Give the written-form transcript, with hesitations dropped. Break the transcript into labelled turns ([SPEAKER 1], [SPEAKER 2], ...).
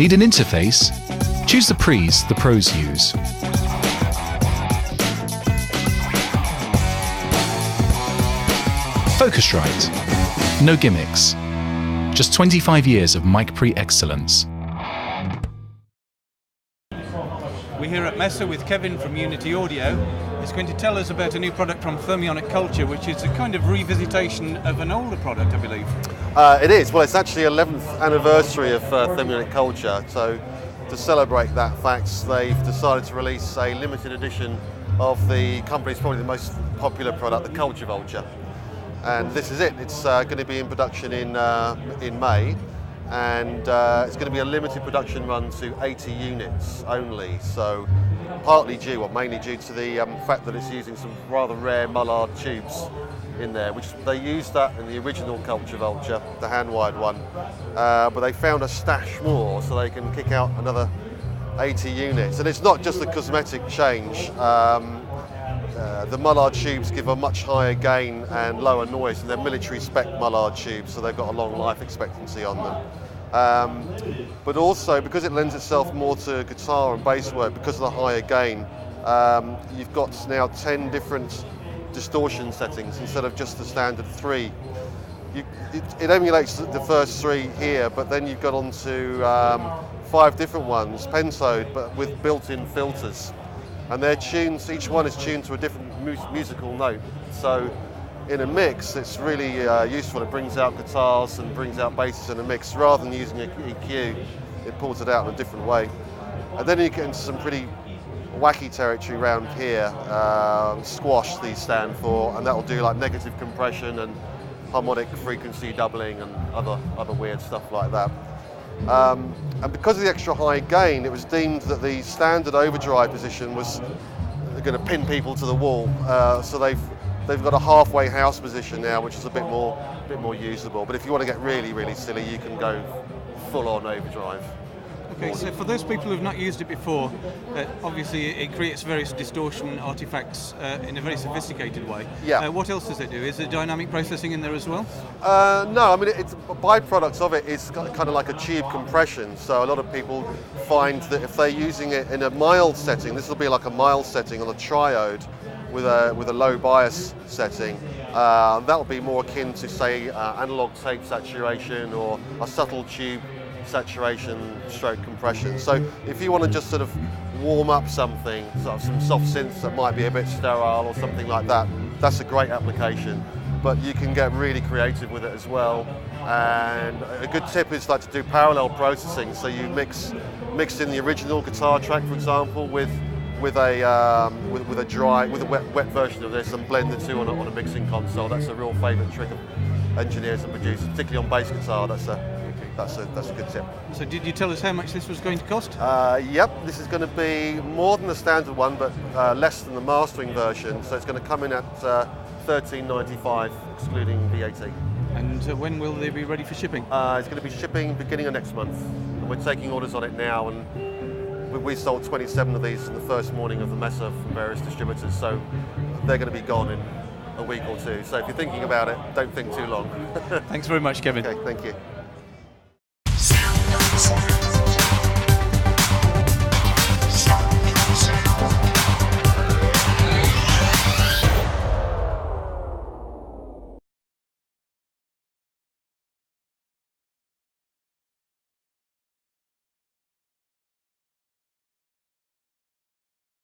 [SPEAKER 1] Need an interface? Choose the pre's the pros use. Focusrite. No gimmicks. Just 25 years of mic pre excellence.
[SPEAKER 2] We're here at Messe with Kevin from Unity Audio. He's going to tell us about a new product from Thermionic Culture, which is a kind of revisitation of an older product, I believe.
[SPEAKER 3] It is. Well, it's actually 11th anniversary of Thermionic Culture. So to celebrate that fact, they've decided to release a limited edition of the company's probably the most popular product, the Culture Vulture. And this is it. It's going to be in production in May, and it's going to be a limited production run to 80 units only. So partly due, well, mainly due to the fact that it's using some rather rare Mullard tubes in there, which they used that in the original Culture Vulture, the hand-wired one, but they found a stash more, so they can kick out another 80 units. And it's not just a cosmetic change. The Mullard tubes give a much higher gain and lower noise, and they're military spec Mullard tubes, so they've got a long life expectancy on them. But also, because it lends itself more to guitar and bass work, because of the higher gain, you've got now 10 different distortion settings instead of just the standard 3. It emulates the first 3 here, but then you've got on to 5 different ones, pentoed, but with built-in filters. And they're tuned, each one is tuned to a different musical note. So in a mix, it's really useful. It brings out guitars and brings out basses in a mix. Rather than using an EQ, it pulls it out in a different way. And then you get into some pretty wacky territory around here. Squash, these stand for, and that'll do like negative compression and harmonic frequency doubling and other weird stuff like that. And because of the extra high gain, it was deemed that the standard overdrive position was going to pin people to the wall. So they've got a halfway house position now, which is a bit more usable. But if you want to get really, really silly, you can go full on overdrive.
[SPEAKER 2] Okay, so for those people who've not used it before, obviously it creates various distortion artifacts in a very sophisticated way.
[SPEAKER 3] Yeah.
[SPEAKER 2] What else does it do? Is there dynamic processing in there as well?
[SPEAKER 3] No, I mean, it's byproducts of it is kind of like a tube compression. So a lot of people find that if they're using it in a mild setting, this will be like a mild setting on a triode with a low bias setting. That will be more akin to, say, analog tape saturation or a subtle tube saturation stroke compression. So if you want to just sort of warm up something, sort of some soft synths that might be a bit sterile or something like that, that's a great application. But you can get really creative with it as well. And a good tip is like to do parallel processing. So you mix in the original guitar track, for example, with a wet version of this, and blend the two on a mixing console. That's a real favourite trick of engineers and producers, particularly on bass guitar. That's a good tip. So
[SPEAKER 2] did you tell us how much this was going to cost?
[SPEAKER 3] Yep, this is going to be more than the standard one, but less than the mastering version. So it's going to come in at $13.95, excluding VAT.
[SPEAKER 2] And when will they be ready for shipping?
[SPEAKER 3] It's going to be shipping beginning of next month. And we're taking orders on it now, and we sold 27 of these in the first morning of the Messe from various distributors. So they're going to be gone in a week or two. So if you're thinking about it, don't think too long.
[SPEAKER 2] Thanks very much, Kevin.
[SPEAKER 3] Okay, thank you.